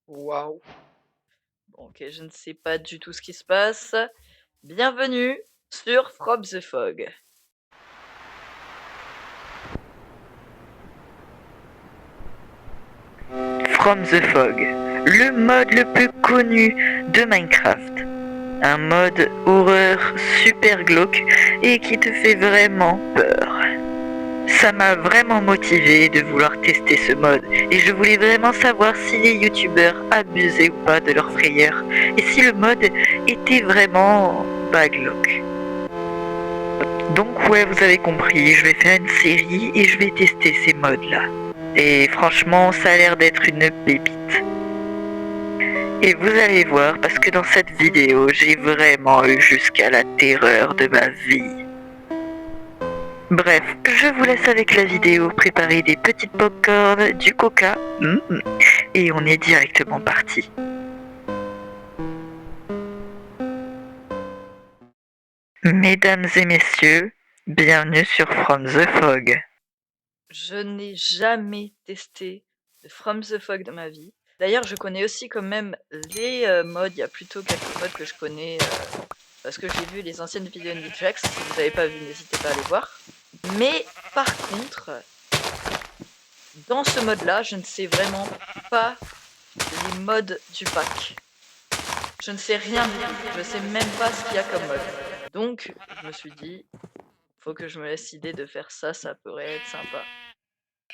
Waouh. Bon, ok, je ne sais pas du tout ce qui se passe. Bienvenue sur From the Fog. From the Fog, le mode le plus connu de Minecraft. Un mode horreur super glauque et qui te fait vraiment peur. Ça m'a vraiment motivé de vouloir tester ce mode et je voulais vraiment savoir si les youtubeurs abusaient ou pas de leur frayeur et si le mode était vraiment glauque. Donc ouais, vous avez compris, je vais faire une série et je vais tester ces modes là. Et franchement, ça a l'air d'être une pépite. Et vous allez voir, parce que dans cette vidéo, j'ai vraiment eu jusqu'à la terreur de ma vie. Bref, je vous laisse avec la vidéo, préparer des petites popcorn, du coca, et on est directement parti. Mesdames et messieurs, bienvenue sur From the Fog. Je n'ai jamais testé de From the Fog dans ma vie. D'ailleurs, je connais aussi quand même les mods. Il y a plutôt quelques mods que je connais parce que j'ai vu les anciennes vidéos de Jax. Si vous n'avez pas vu, n'hésitez pas à aller voir. Mais par contre, dans ce mode-là, je ne sais vraiment pas les mods du pack. Je ne sais rien du tout. Je ne sais même pas ce qu'il y a comme mode. Donc, je me suis dit, faut que je me laisse l'idée de faire ça, ça pourrait être sympa.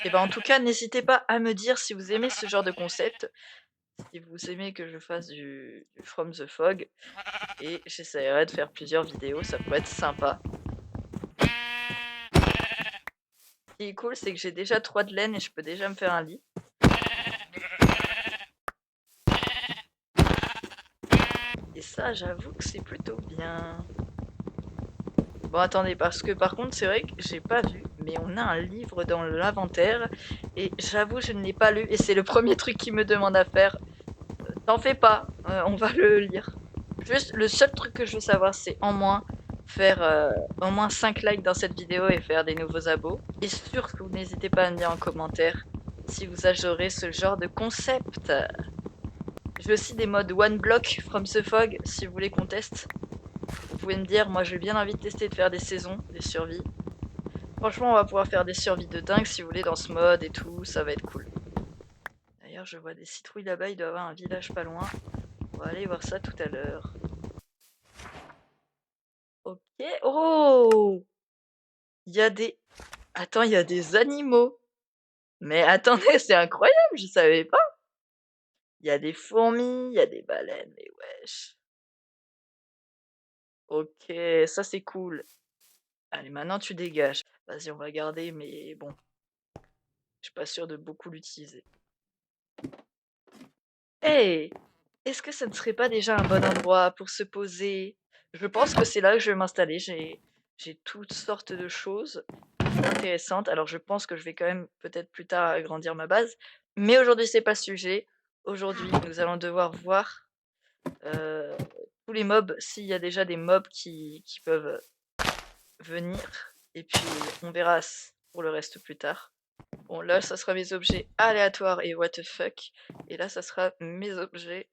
Et ben en tout cas, n'hésitez pas à me dire si vous aimez ce genre de concept, si vous aimez que je fasse du From the Fog, et j'essaierai de faire plusieurs vidéos, ça pourrait être sympa. Ce qui est cool, c'est que j'ai déjà 3 de laine et je peux déjà me faire un lit. Et ça, j'avoue que c'est plutôt bien. Bon, attendez, parce que par contre, c'est vrai que j'ai pas vu, mais on a un livre dans l'inventaire, et j'avoue, je ne l'ai pas lu, et c'est le premier truc qu'il me demande à faire. T'en fais pas, on va le lire. Juste, le seul truc que je veux savoir, c'est en moins faire au moins 5 likes dans cette vidéo et faire des nouveaux abos. Et surtout, n'hésitez pas à me dire en commentaire si vous adorez ce genre de concept. J'ai aussi des modes one block from the fog si vous voulez qu'on teste. Vous pouvez me dire, moi j'ai bien envie de tester de faire des saisons, des survies. Franchement, on va pouvoir faire des survies de dingue si vous voulez dans ce mode et tout, ça va être cool. D'ailleurs, je vois des citrouilles là-bas, il doit y avoir un village pas loin. On va aller voir ça tout à l'heure. Ok. Oh! Il y a des... Attends, il y a des animaux. Mais attendez, c'est incroyable, je savais pas. Il y a des fourmis, il y a des baleines, mais wesh. Ok, ça c'est cool. Allez, maintenant tu dégages. Vas-y, on va garder, mais bon. Je suis pas sûr de beaucoup l'utiliser. Hey! Est-ce que ça ne serait pas déjà un bon endroit pour se poser? Je pense que c'est là que je vais m'installer. J'ai toutes sortes de choses intéressantes. Alors je pense que je vais quand même peut-être plus tard agrandir ma base. Mais aujourd'hui, c'est pas le sujet. Aujourd'hui, nous allons devoir voir tous les mobs, s'il y a déjà des mobs qui peuvent venir. Et puis on verra pour le reste plus tard. Bon, là, ça sera mes objets aléatoires et what the fuck. Et là, ça sera mes objets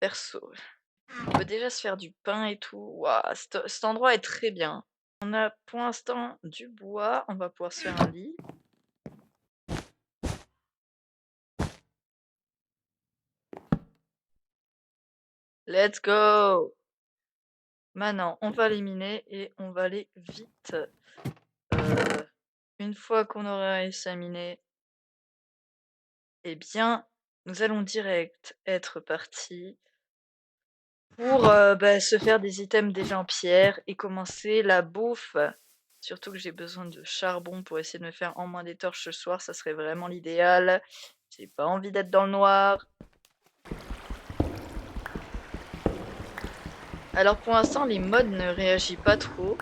perso. On peut déjà se faire du pain et tout. Waouh, cet endroit est très bien. On a pour l'instant du bois. On va pouvoir se faire un lit. Let's go! Maintenant, on va éliminer et on va aller vite. Une fois qu'on aura examiné, eh bien, nous allons direct être partis pour se faire des items déjà en pierre et commencer la bouffe. Surtout que j'ai besoin de charbon pour essayer de me faire en moins des torches ce soir, ça serait vraiment l'idéal. J'ai pas envie d'être dans le noir. Alors pour l'instant, les mods ne réagissent pas trop.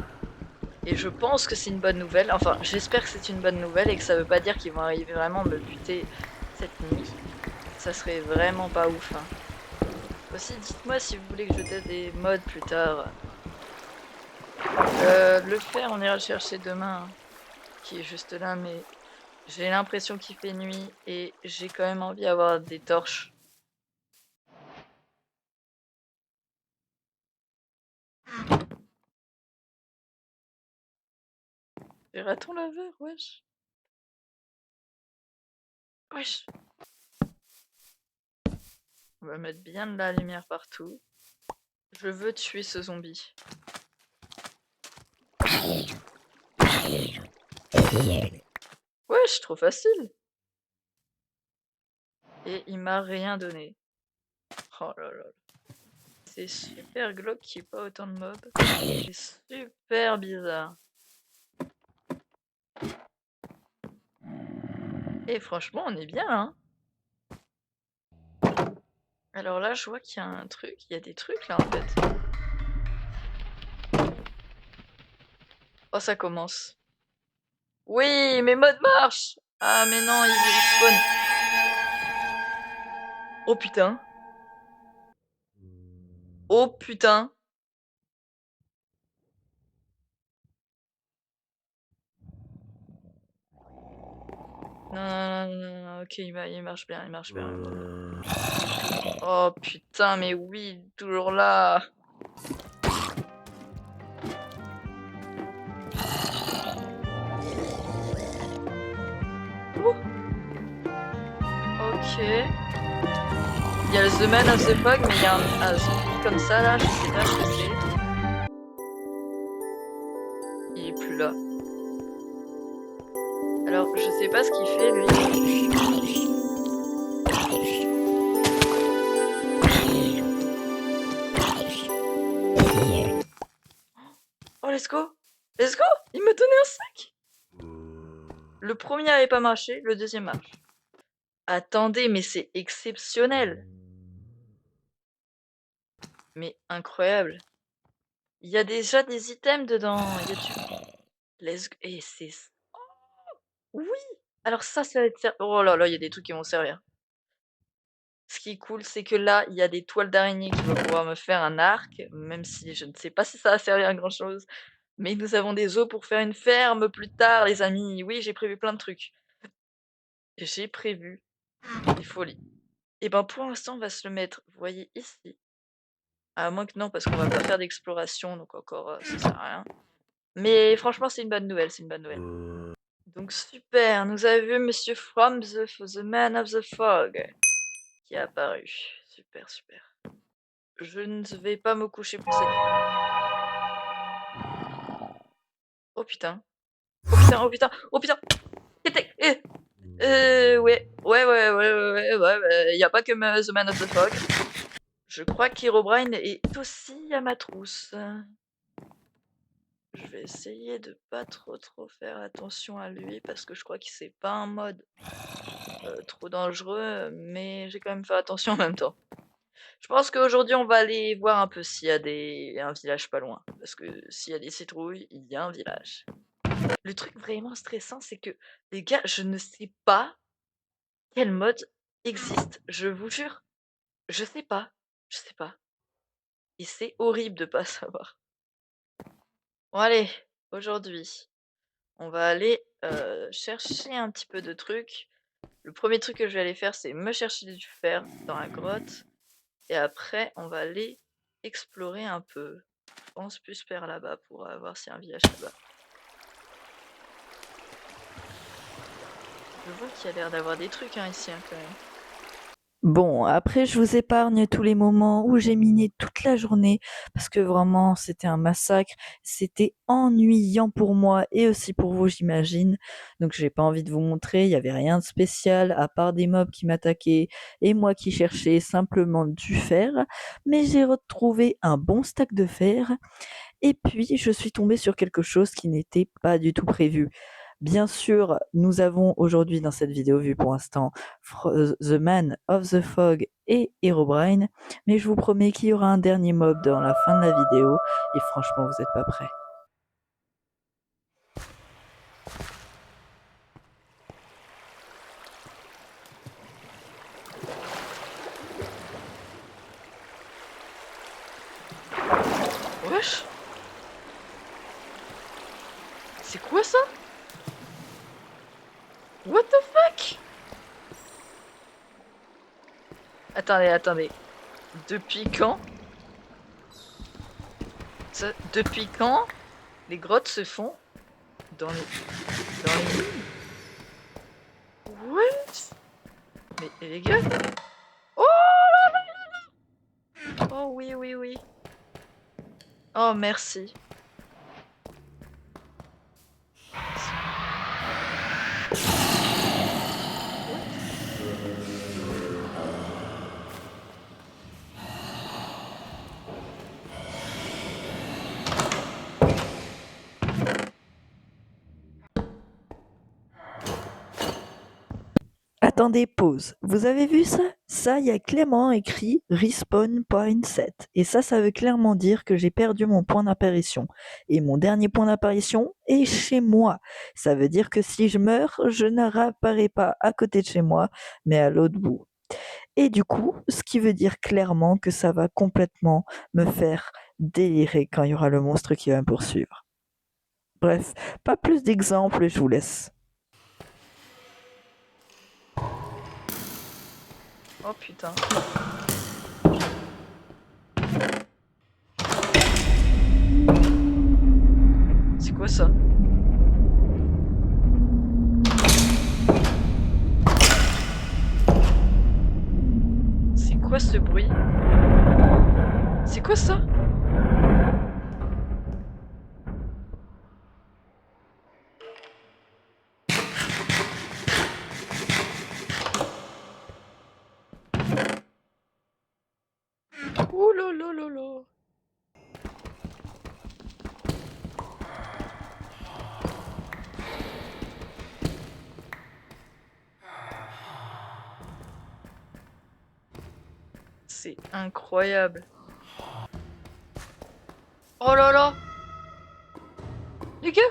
Et je pense que c'est une bonne nouvelle. Enfin, j'espère que c'est une bonne nouvelle et que ça veut pas dire qu'ils vont arriver vraiment à me buter cette nuit. Ça serait vraiment pas ouf. Hein. Aussi, dites-moi si vous voulez que je teste des mods plus tard. Le fer, on ira le chercher demain. Hein, qui est juste là, mais j'ai l'impression qu'il fait nuit et j'ai quand même envie d'avoir des torches Les ratons laveurs, wesh. Wesh. On va mettre bien de la lumière partout. Je veux tuer ce zombie. Wesh, trop facile. Et il m'a rien donné. Oh là là. C'est super glauque qu'il n'y ait pas autant de mobs. C'est super bizarre. Et franchement, on est bien là. Alors là, je vois qu'il y a un truc. Il y a des trucs là en fait. Oh, ça commence. Oui, mes modes marchent. Ah, mais non, ils spawnent. Oh putain. Oh putain. Non, non, non, non, ok, il marche bien, il marche bien. Oh putain, mais oui, toujours là. Ouh. Ok. Il y a le The Man of the Fog, mais il y a un zombie comme ça là, je sais pas ce que c'est. Il est plus là. Alors, je sais pas ce qu'il fait lui. Oh, let's go! Let's go! Il m'a donné un sac! Le premier avait pas marché, le deuxième marche. Attendez, mais c'est exceptionnel! Mais incroyable! Il y a déjà des items dedans. Il y a du... Let's go. Et c'est... Oui! Alors ça va être... Oh là là, il y a des trucs qui vont servir. Ce qui est cool, c'est que là, il y a des toiles d'araignée qui vont pouvoir me faire un arc, même si je ne sais pas si ça va servir à grand chose. Mais nous avons des os pour faire une ferme plus tard, les amis. Oui, j'ai prévu plein de trucs. J'ai prévu des folies. Et ben pour l'instant, on va se le mettre, vous voyez, ici. À moins que non, parce qu'on va pas faire d'exploration, donc encore, ça sert à rien. Mais franchement, c'est une bonne nouvelle, c'est une bonne nouvelle. Donc super, nous avons vu Monsieur From the Man of the Fog qui est apparu. Super, super. Je ne vais pas me coucher pour cette... Oh putain. Oh putain, oh putain, oh putain. Ouais, y a pas que The Man of the Fog. Je crois qu'Herobrine est aussi à ma trousse. Je vais essayer de pas trop faire attention à lui parce que je crois que c'est pas un mode trop dangereux, mais j'ai quand même fait attention en même temps. Je pense qu'aujourd'hui on va aller voir un peu s'il y a un village pas loin, parce que s'il y a des citrouilles, il y a un village. Le truc vraiment stressant, c'est que les gars, je ne sais pas quel mode existe, je vous jure, je sais pas, et c'est horrible de pas savoir. Bon allez, aujourd'hui, on va aller chercher un petit peu de trucs. Le premier truc que je vais aller faire, c'est me chercher du fer dans la grotte. Et après, on va aller explorer un peu. Je pense plus vers là-bas pour voir s'il y a un village là-bas. Je vois qu'il y a l'air d'avoir des trucs ici quand même. Bon, après, je vous épargne tous les moments où j'ai miné toute la journée parce que vraiment, c'était un massacre. C'était ennuyant pour moi et aussi pour vous, j'imagine. Donc, j'ai pas envie de vous montrer. Il y avait rien de spécial à part des mobs qui m'attaquaient et moi qui cherchais simplement du fer. Mais j'ai retrouvé un bon stack de fer. Et puis, je suis tombée sur quelque chose qui n'était pas du tout prévu. Bien sûr, nous avons aujourd'hui dans cette vidéo vue pour l'instant The Man of the Fog et Herobrine, mais je vous promets qu'il y aura un dernier mob dans la fin de la vidéo, et franchement, vous n'êtes pas prêts. Wesh! C'est quoi ça? What the fuck? Attendez. Depuis quand? Depuis quand les grottes se font dans les mines? What? Mais les gars? Oh là là! Oh oui, oui, oui. Oh merci. Attendez, pause. Vous avez vu ça? Ça, il y a clairement écrit Respawn Point 7. Et ça veut clairement dire que j'ai perdu mon point d'apparition. Et mon dernier point d'apparition est chez moi. Ça veut dire que si je meurs, je ne réapparais pas à côté de chez moi, mais à l'autre bout. Et du coup, ce qui veut dire clairement que ça va complètement me faire délirer quand il y aura le monstre qui va me poursuivre. Bref, pas plus d'exemples, je vous laisse. Oh putain. C'est quoi ça? C'est quoi ce bruit? C'est quoi ça? Oh là là là là. C'est incroyable. Oh là là. Les gars,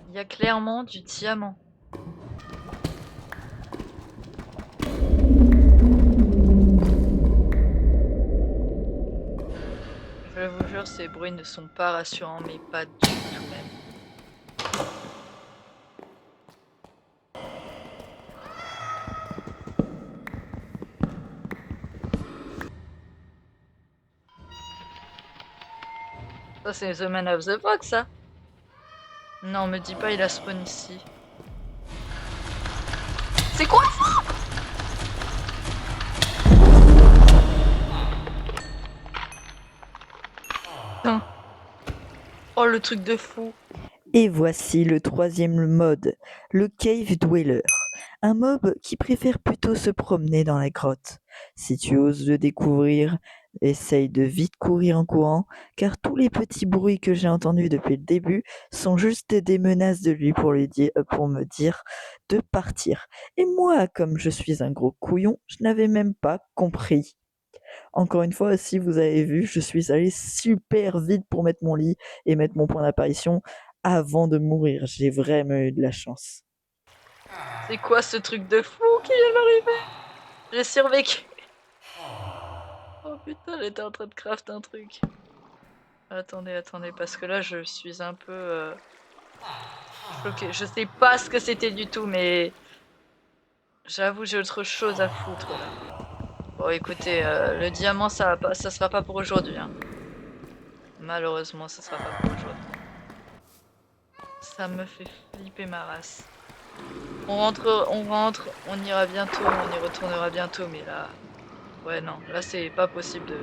il y a clairement du diamant. Je vous jure, ces bruits ne sont pas rassurants, mais pas du tout même. Ça, c'est The Man of the Fox, ça? Non, me dis pas, il a spawn ici. C'est quoi ça? Putain. Oh, le truc de fou. Et voici le troisième mode, le Cave Dweller. Un mob qui préfère plutôt se promener dans la grotte. Si tu oses le découvrir, essaye de vite courir en courant, car tous les petits bruits que j'ai entendus depuis le début sont juste des menaces de lui pour me dire de partir. Et moi, comme je suis un gros couillon, je n'avais même pas compris. Encore une fois, si vous avez vu, je suis allé super vite pour mettre mon lit et mettre mon point d'apparition avant de mourir. J'ai vraiment eu de la chance. C'est quoi ce truc de fou qui vient d'arriver? J'ai survécu. Oh putain, j'étais en train de craft un truc. Attendez, parce que là, je suis un peu choquée. Je sais pas ce que c'était du tout, mais j'avoue, j'ai autre chose à foutre là. Bon, écoutez, le diamant, ça sera pas pour aujourd'hui. Hein. Malheureusement, ça sera pas pour aujourd'hui. Ça me fait flipper ma race. On rentre, on ira bientôt, on y retournera bientôt, mais là... Ouais, non, là c'est pas possible de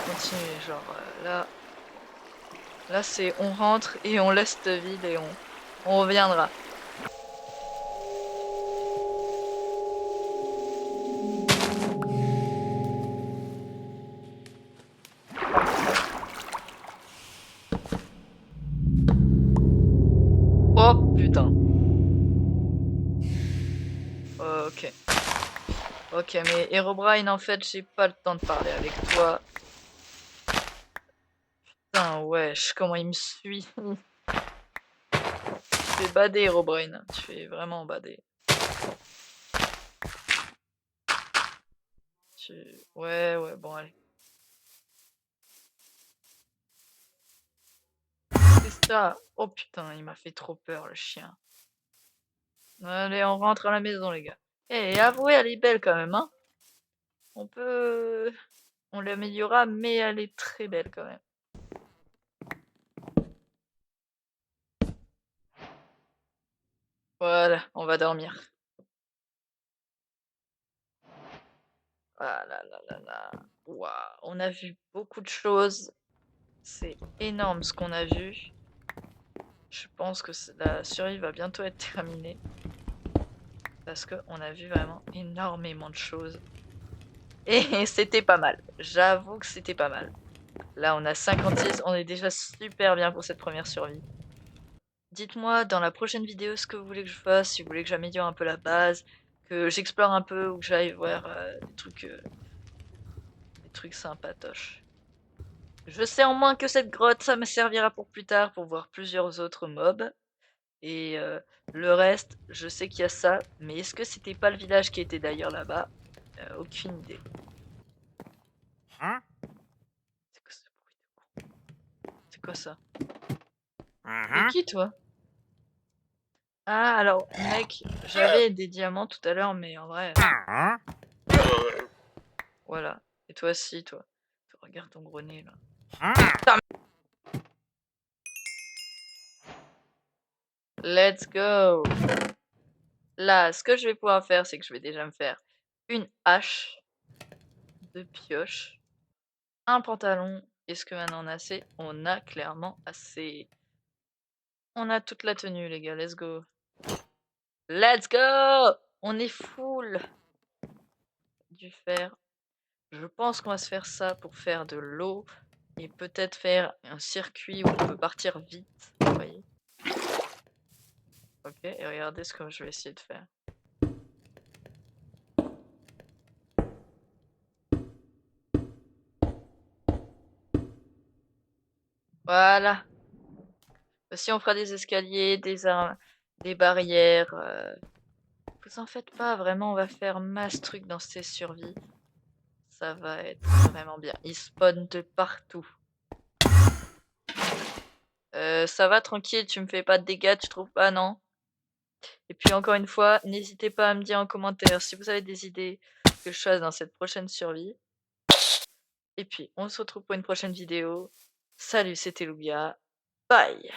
continuer, genre, là... Là c'est on rentre et on laisse cette ville et on reviendra. Oh putain. Ok. Ok, mais Herobrine, en fait, j'ai pas le temps de parler avec toi. Putain, wesh, comment il me suit. Tu fais bader, Herobrine. Tu fais vraiment bader. Ouais, bon, allez. C'est ça. Oh putain, il m'a fait trop peur, le chien. Allez, on rentre à la maison, les gars. Eh, avouez, elle est belle quand même, hein. On peut... On l'améliorera, mais elle est très belle quand même. Voilà, on va dormir. Ah là là là là. Waouh, on a vu beaucoup de choses. C'est énorme ce qu'on a vu. Je pense que la survie va bientôt être terminée. Parce qu'on a vu vraiment énormément de choses. Et c'était pas mal. J'avoue que c'était pas mal. Là, on a 56. On est déjà super bien pour cette première survie. Dites-moi dans la prochaine vidéo ce que vous voulez que je fasse. Si vous voulez que j'améliore un peu la base, que j'explore un peu ou que j'aille voir des trucs sympatoches. Je sais en moins que cette grotte, ça me servira pour plus tard pour voir plusieurs autres mobs. Et le reste, je sais qu'il y a ça, mais est-ce que c'était pas le village qui était d'ailleurs là-bas? Aucune idée. C'est quoi ce bruit de con? C'est quoi ça? T'es qui toi? Ah alors mec, j'avais des diamants tout à l'heure, mais en vrai, voilà. Et toi aussi, toi. Regarde ton gros nez là. Let's go! Là, ce que je vais pouvoir faire, c'est que je vais déjà me faire une hache, 2 pioches, un pantalon. Est-ce que maintenant on a assez? On a clairement assez. On a toute la tenue, les gars. Let's go. Let's go! On est full du fer. Je pense qu'on va se faire ça pour faire de l'eau et peut-être faire un circuit où on peut partir vite. Vous voyez? Ok, et regardez ce que je vais essayer de faire. Voilà. Si on fera des escaliers, des barrières, vous en faites pas, vraiment, on va faire masse truc dans ces survies. Ça va être vraiment bien. Ils spawnent de partout. Ça va tranquille, tu me fais pas de dégâts, tu trouves pas, non? Et puis encore une fois, n'hésitez pas à me dire en commentaire si vous avez des idées que je fasse dans cette prochaine survie. Et puis, on se retrouve pour une prochaine vidéo. Salut, c'était Lugia. Bye!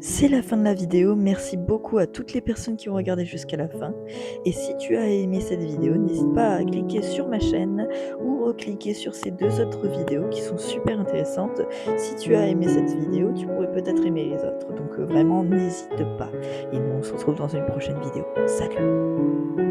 C'est la fin de la vidéo, merci beaucoup à toutes les personnes qui ont regardé jusqu'à la fin. Et si tu as aimé cette vidéo, n'hésite pas à cliquer sur ma chaîne ou recliquer sur ces 2 autres vidéos qui sont super intéressantes. Si tu as aimé cette vidéo, tu pourrais peut-être aimer les autres. Donc vraiment, n'hésite pas. Et nous, on se retrouve dans une prochaine vidéo. Salut!